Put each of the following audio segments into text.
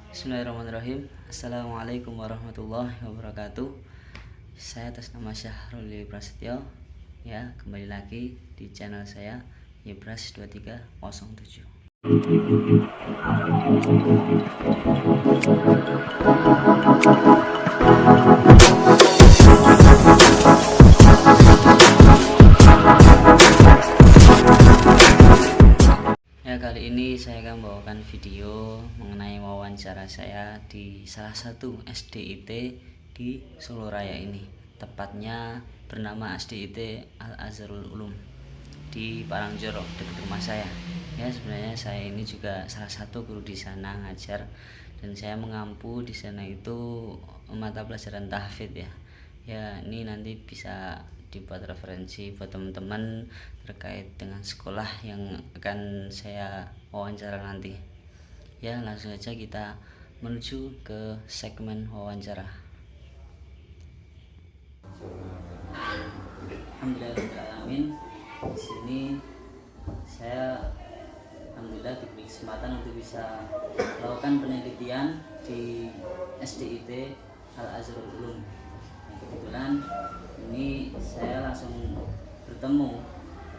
Bismillahirrahmanirrahim. Assalamualaikum warahmatullahi wabarakatuh. Saya atas nama Syahrul Prasetyo. Ya, kembali lagi di channel saya Yebras 2307. Ya, kali ini saya akan membawakan video mengenai wawancara saya di salah satu SDIT di Solo Raya ini. Tepatnya bernama SDIT Al Azharul Ulum di Parangjoro, dekat rumah saya. Ya, sebenarnya saya ini juga salah satu guru di sana ngajar, dan saya mengampu di sana itu mata pelajaran tahfidz ya. Ya, ini nanti bisa dibuat referensi buat teman-teman terkait dengan sekolah yang akan saya wawancara nanti. Ya, langsung saja kita menuju ke segmen wawancara. Alhamdulillahirrahmanirrahim. Di sini saya alhamdulillah diberi kesempatan untuk bisa melakukan penelitian di SDIT Al Azharul Ulum. Kebetulan ini saya langsung bertemu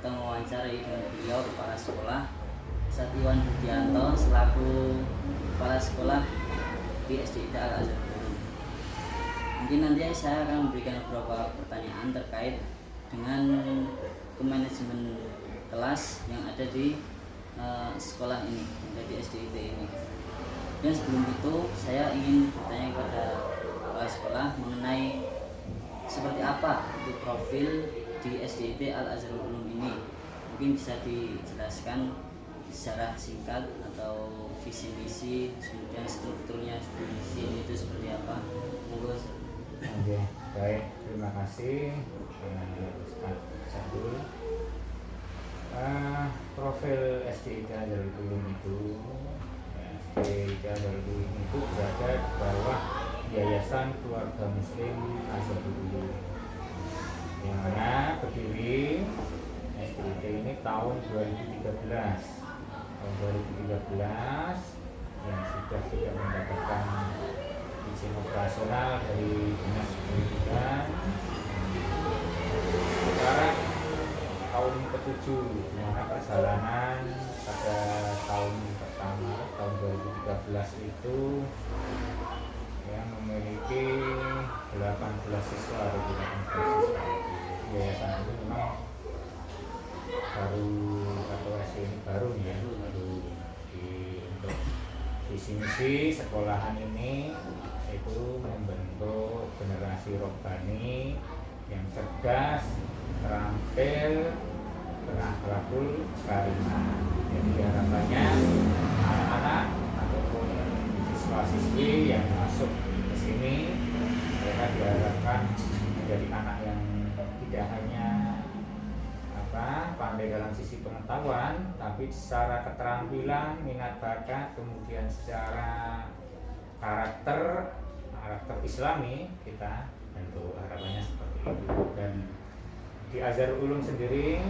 atau mewawancarai dengan beliau, kepala sekolah Satiwan Budianto, selaku kepala sekolah di SDIT Al Azharul Ulum. Mungkin nanti saya akan memberikan beberapa pertanyaan terkait dengan kemanajemen kelas yang ada di sekolah ini, yang di SDIT ini. Dan sebelum itu saya ingin bertanya kepada kepala sekolah mengenai seperti apa itu profil di SDIT Al Azharul Ulum ini. Mungkin bisa dijelaskan secara singkat atau visi misi, kemudian strukturnya studi itu seperti apa. Monggo. Oke, baik, terima kasih Ustaz Syahdur. Profil SDIT Al Azharul Ulum itu, SDIT Al Azharul Ulum itu berada di bawah Yayasan Keluarga Muslim Azharul Ulum, yang mana berdiri SDIT ini tahun 2013 yang sudah mendapatkan izin operasional dari Dinas Pendidikan. Sekarang tahun ke-7, di mana perjalanan pada tahun pertama tahun 2013 itu yang memiliki 18 siswa. Yayasan itu memang baru, atau SD ini baru ya, untuk visi misi sekolahan ini itu membentuk generasi robbani yang cerdas, terampil, berakhlakul karimah. Jadi harapannya anak-anak ataupun siswa-siswi yang masuk ke sini, mereka diharapkan menjadi anak yang tidak hanya pandai dalam sisi pengetahuan, tapi secara keterampilan, minat bakat, kemudian secara karakter Islami, kita tentu harapannya seperti itu. Dan di Azharul Ulum sendiri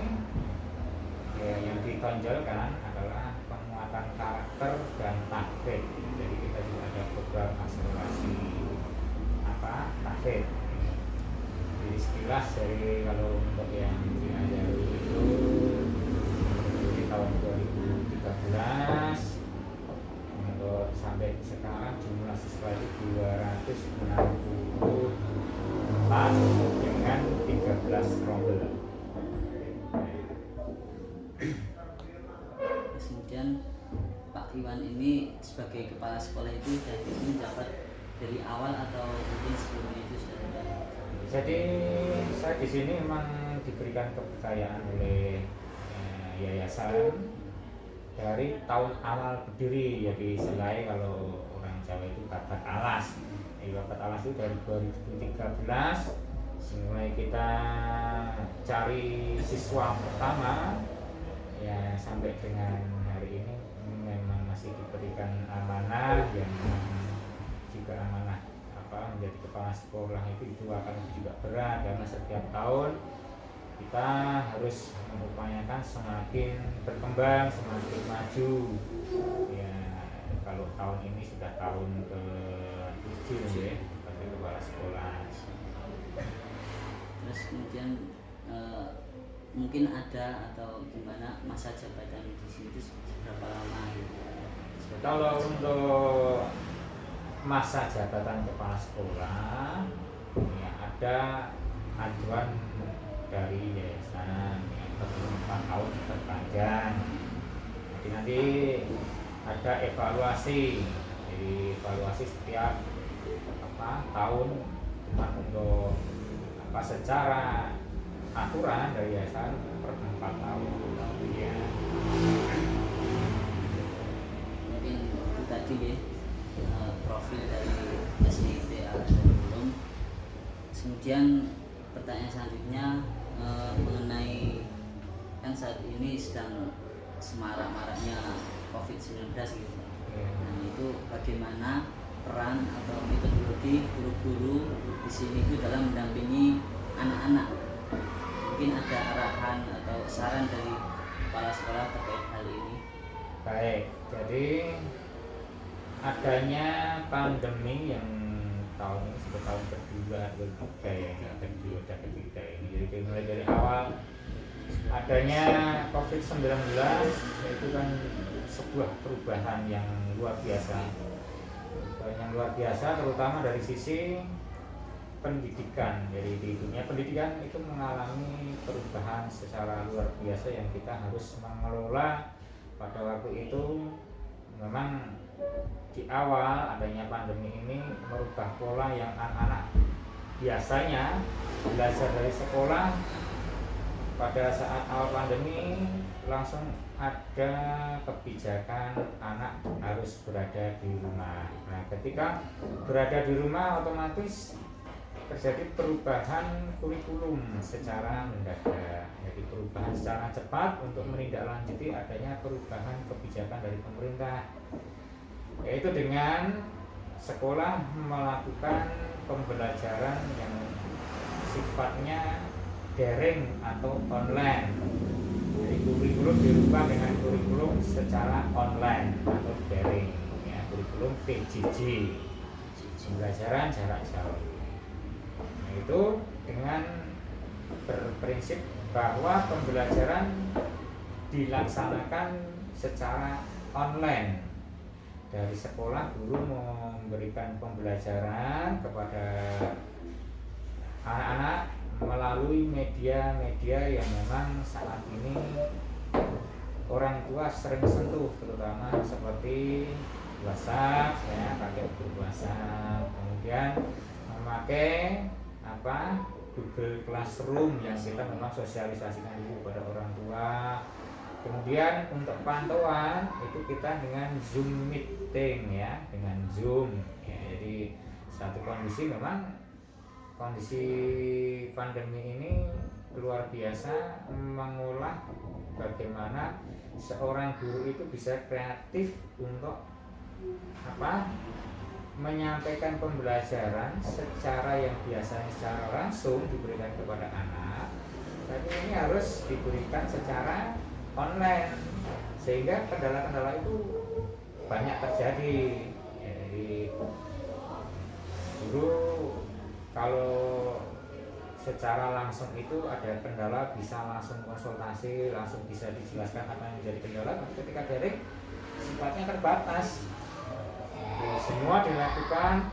ya, yang ditonjolkan adalah penguatan karakter dan tahfidz. Jadi kita juga ada program akselerasi tahfidz. Jadi sekilas dari kalau untuk yang di Azharul itu di tahun 2013 untuk sampai sekarang jumlah siswa itu 264 dengan 13 rombel. Kemudian Pak Iwan ini sebagai kepala sekolah itu dari menjabat dari awal atau mungkin sebelumnya itu sudah ada? Jadi saya di sini memang diberikan kepercayaan oleh yayasan dari tahun awal berdiri. Jadi selain kalau orang Jawa itu babat alas. Babat alas itu dari 2013 mulai kita cari siswa pertama ya, sampai dengan hari ini memang masih diberikan amanah yang juga amanah menjadi kepala sekolah itu akan juga berat, karena setiap tahun kita harus mengupayakan semakin berkembang, semakin maju ya. kalau tahun ini sudah tahun ke-7 ya sebagai kepala sekolah. Terus kemudian mungkin ada atau gimana masa jabatan di sini itu berapa lama gitu? Kalau untuk masa jabatan kepala sekolah ya ada ajuan dari yayasan yang 4 tahun diperpanjang. Jadi nanti ada evaluasi, jadi evaluasi setiap tahun, cuma untuk secara aturan dari yayasan per 4 tahun ya. Mungkin itu tadi ya profil dari SDIT Al-Darul. Kemudian pertanyaan selanjutnya mengenai kan saat ini sedang semarak-maraknya COVID-19 gitu. Nah, itu bagaimana peran atau metodologi guru-guru di sini itu dalam mendampingi anak-anak? Mungkin ada arahan atau saran dari kepala sekolah terkait hal ini. Baik, jadi adanya pandemi yang tahun ini sudah tahun kedua ketiga ini. Jadi mulai dari awal adanya COVID-19 itu kan sebuah perubahan yang luar biasa. Yang luar biasa terutama dari sisi pendidikan. Jadi di dunia pendidikan itu mengalami perubahan secara luar biasa yang kita harus mengelola. Pada waktu itu memang di awal adanya pandemi ini merubah pola yang anak-anak biasanya belajar dari sekolah. Pada saat awal pandemi langsung ada kebijakan anak harus berada di rumah. Nah, ketika berada di rumah otomatis terjadi perubahan kurikulum secara mendadak. Jadi perubahan secara cepat untuk menindaklanjuti adanya perubahan kebijakan dari pemerintah, yaitu dengan sekolah melakukan pembelajaran yang sifatnya daring atau online. Jadi kurikulum dirubah dengan kurikulum secara online atau daring, ya, kurikulum PJJ, pembelajaran jarak jauh. Nah, itu dengan berprinsip bahwa pembelajaran dilaksanakan secara online. Dari sekolah guru memberikan pembelajaran kepada anak-anak melalui media-media yang memang saat ini orang tua sering sentuh, terutama seperti WhatsApp, ya, pakai grup WhatsApp, kemudian memakai Google Classroom yang kita memang sosialisasikan dulu pada orang tua. Kemudian untuk pantauan itu kita dengan Zoom meeting, ya, dengan Zoom, ya. Jadi satu kondisi memang kondisi pandemi ini luar biasa mengolah bagaimana seorang guru itu bisa kreatif untuk menyampaikan pembelajaran secara yang biasanya secara langsung diberikan kepada anak, tapi ini harus diberikan secara online, sehingga kendala-kendala itu banyak terjadi. Jadi guru kalau secara langsung itu ada kendala bisa langsung konsultasi, langsung bisa dijelaskan apa yang menjadi kendala. Ketika daring sifatnya terbatas. Semua dilakukan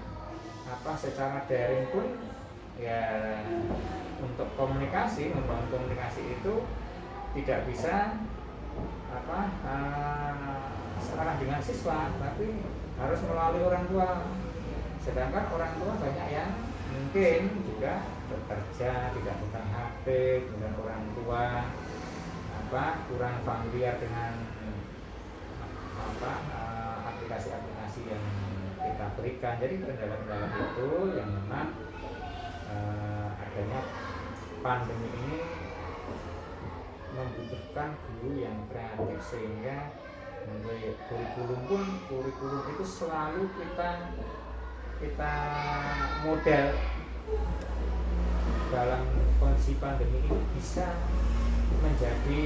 secara daring pun, ya, untuk komunikasi, membangun komunikasi itu tidak bisa searah dengan siswa, tapi harus melalui orang tua. Sedangkan orang tua banyak yang mungkin juga bekerja, tidak pegang HP, kemudian orang tua kurang familiar dengan aplikasi-aplikasi yang kita berikan. Jadi kendala-kendala itu yang memang adanya pandemi ini membutuhkan guru yang kreatif, sehingga kurikulum itu selalu kita model dalam kondisi pandemi ini bisa menjadi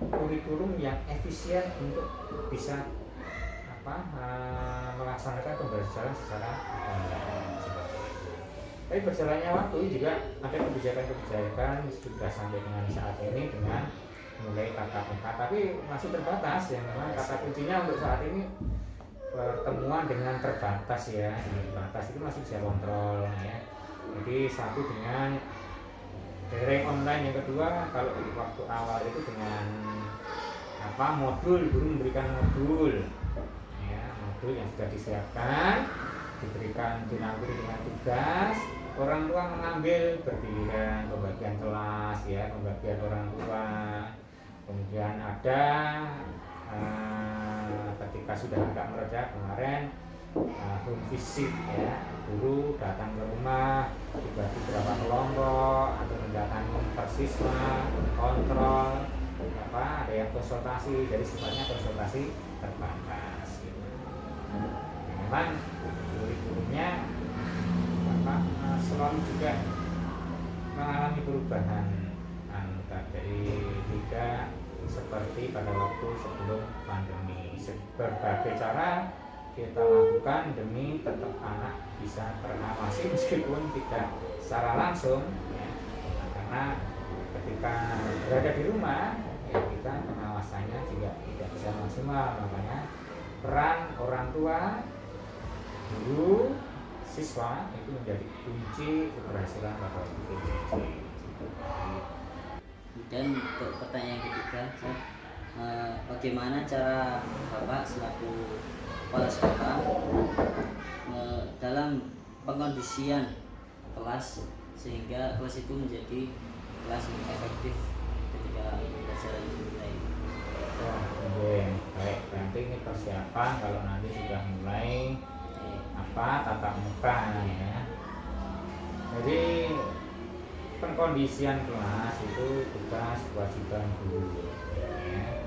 kurikulum yang efisien untuk bisa melaksanakan pembelajaran secara seperti itu. Tapi berjalannya waktu juga ada kebijakan-kebijakan sudah sampai dengan saat ini dengan mulai tatap muka, tapi masih terbatas ya, memang kata kuncinya untuk saat ini pertemuan dengan terbatas ya, terbatas itu masih bisa kontrol ya. Jadi satu dengan daring online, yang kedua kalau waktu awal itu dengan modul, guru memberikan modul ya, modul yang sudah disiapkan, diberikan dinamika dengan tugas, orang tua mengambil berdirian pembagian kelas ya, pembagian orang tua. Kemudian ada ketika sudah agak mereda kemarin home visit ya, guru datang ke rumah dibagi berapa kelompok atau mendatangi persisma, kontrol ada yang konsultasi, jadi sifatnya konsultasi terbatas gitu. Memang kurikulumnya selalu juga mengalami perubahan dari tidak seperti pada waktu sebelum pandemi. Berbagai cara kita lakukan demi tetap anak bisa terawasi meskipun tidak secara langsung ya. Karena ketika berada di rumah ya, kita pengawasannya juga tidak bisa maksimal, makanya peran orang tua, guru, siswa itu menjadi kunci keberhasilan bakal bikin. Dan untuk pertanyaan ketiga, bagaimana cara Bapak selaku kepala sekolah dalam pengkondisian kelas sehingga kelas itu menjadi kelas yang efektif ketika pelajaran dimulai? Baik, nanti ini persiapan kalau nanti sudah mulai tatap muka ya. Jadi pengkondisian kelas itu tugas kewajiban guru ya.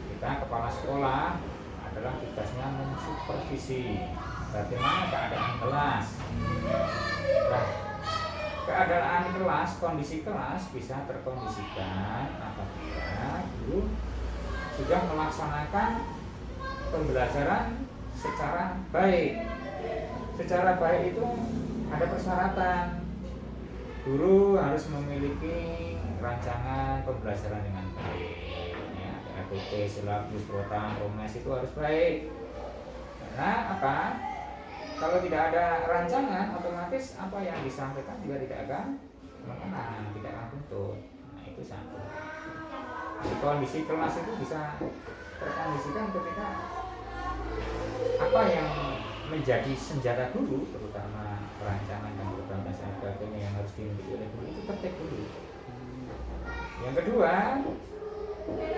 Kita kepala sekolah adalah tugasnya mensupervisi bagaimana keadaan kelas. Nah, keadaan kelas, kondisi kelas bisa terkondisikan apabila guru sudah melaksanakan pembelajaran secara baik. Secara baik itu ada persyaratan. Guru harus memiliki rancangan pembelajaran dengan baik ya, RPT, silabus, program, promes itu harus baik. Karena apa? Kalau tidak ada rancangan, otomatis apa yang disampaikan juga tidak akan mengenang, tidak akan tuntut. Nah itu satu. Jadi kondisi kelas itu bisa terkondisikan ketika apa yang menjadi senjata guru, terutama perancangan dan program dan sebagainya yang harus dimiliki oleh guru itu tertib dulu. Yang kedua,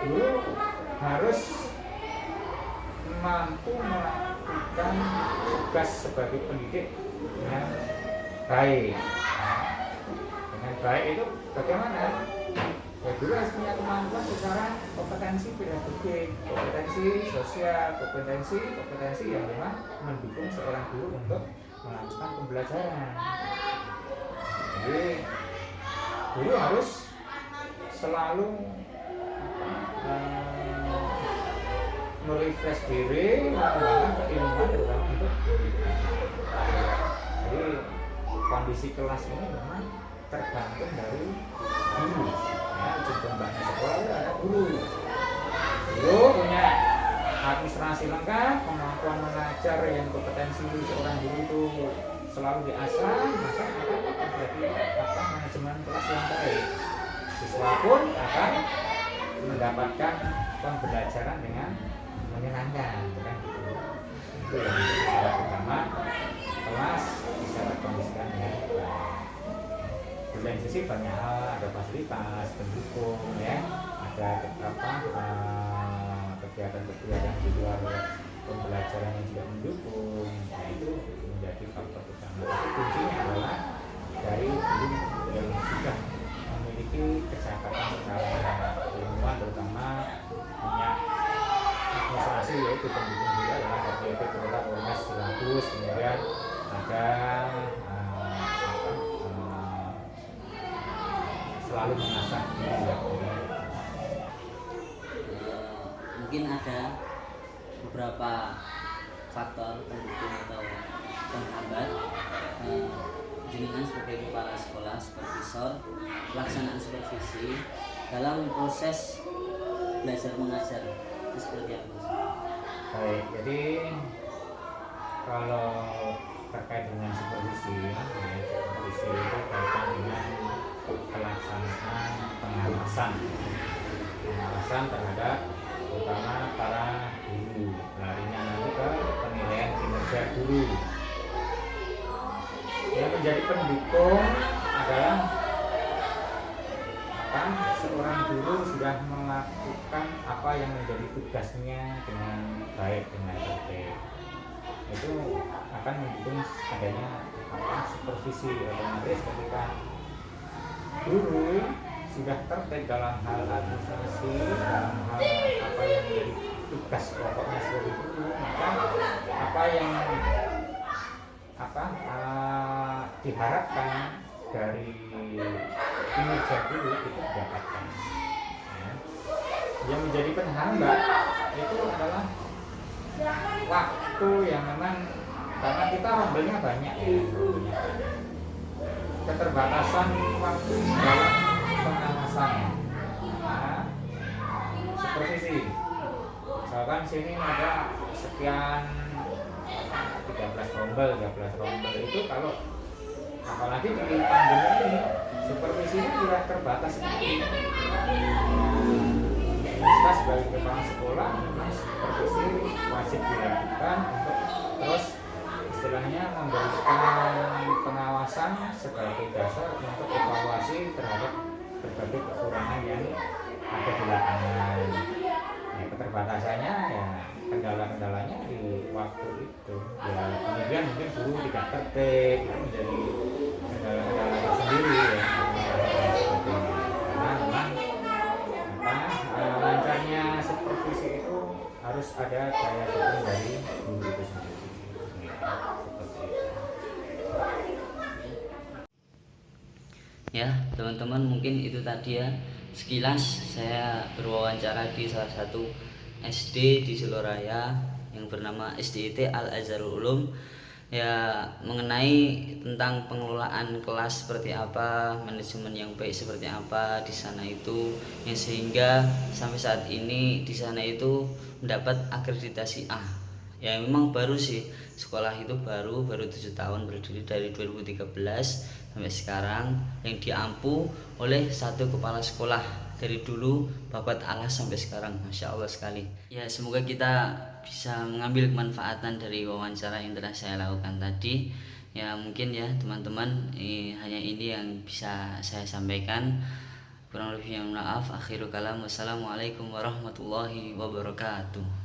guru harus mampu melakukan tugas sebagai pendidik dengan baik. Dengan baik itu bagaimana? Ya, guru harus punya kemampuan secara kompetensi pedagogik, kompetensi sosial, kompetensi yang memang mendukung seorang guru untuk melakukan pembelajaran. Jadi guru harus selalu merefresh diri, mengembangkan keilmuan terutama untuk jadi kondisi kelas ini memang tergantung dari guru. Ya, jembatan sekolah itu ada guru. Guru punya administrasi lengkap, kemampuan mengajar yang kompetensi seorang guru itu selalu diasah, maka akan terjadi manajemen kelas yang baik. Siswa pun akan mendapatkan pembelajaran dengan menyenangkan, kan gitu. Itu yang menjadi syarat utama kelas bisa terkondisikan dengan baik. Di lain sisi banyak hal, ada fasilitas pendukung ya, ada kegiatan-kegiatan di luar pembelajaran yang juga mendukung. Nah itu menjadi faktor utama. Tapi kuncinya adalah dari guru yang sudah memiliki kecakapan secara ilmuwan, terutama punya administrasi yaitu pendukung juga adalah RPT, program, promes, silabus, kemudian ada selalu mengasah diri. Mungkin ada beberapa faktor pendukung atau penghambat jenengan sebagai kepala sekolah, supervisor, pelaksanaan supervisi dalam proses belajar mengajar itu seperti apa? Baik, jadi kalau terkait dengan supervisi, ya, supervisi itu kaitan dengan pelaksanaan pengawasan terhadap terutama para guru. Larinya nanti ke penilaian kinerja guru. Yang menjadi pendukung adalah seorang guru sudah melakukan apa yang menjadi tugasnya dengan baik, dengan tertib, itu akan mendukung adanya supervisi. Otomatis ketika guru sudah tertib dalam hal administrasi, dalam hal apa yang menjadi tugas pokoknya sebagai guru, maka apa yang diharapkan dari kinerja guru itu didapatkan. Ya. Yang menjadi penghambat itu adalah waktu yang memang, karena kita rombelnya banyak ya, keterbatasan waktu dalam pengawasan. Nah, supervisi, misalkan sini ada sekian 13 rombel itu, kalau apalagi di pandemi ini supervisinya juga terbatas sedikit. Kita sebagai kepala sekolah memang supervisi wajib dilakukan untuk terus istilahnya memberikan pengawasan sebagai dasar untuk evaluasi terhadap berbagai kekurangan yang ada di lapangan. Ya, keterbatasannya ya kendala-kendalanya di waktu itu. Ya kemudian mungkin guru tidak tertib, itu menjadi kendala-kendala tersendiri ya. Karena memang lancarnya supervisi itu harus ada daya dukung dari guru itu sendiri. Ya teman-teman, mungkin itu tadi ya sekilas saya berwawancara di salah satu SD di Soloraya yang bernama SDIT Al Azharul Ulum, ya mengenai tentang pengelolaan kelas seperti apa, manajemen yang baik seperti apa di sana itu, yang sehingga sampai saat ini di sana itu mendapat akreditasi A. Ya memang baru sih, sekolah itu baru 7 tahun berdiri dari 2013 sampai sekarang, yang diampu oleh satu kepala sekolah dari dulu babat alas sampai sekarang. Masya Allah sekali ya. Semoga kita bisa mengambil kemanfaatan dari wawancara yang telah saya lakukan tadi ya. Mungkin ya teman-teman, hanya ini yang bisa saya sampaikan, kurang lebihnya maaf. Akhirul kalam, wassalamualaikum warahmatullahi wabarakatuh.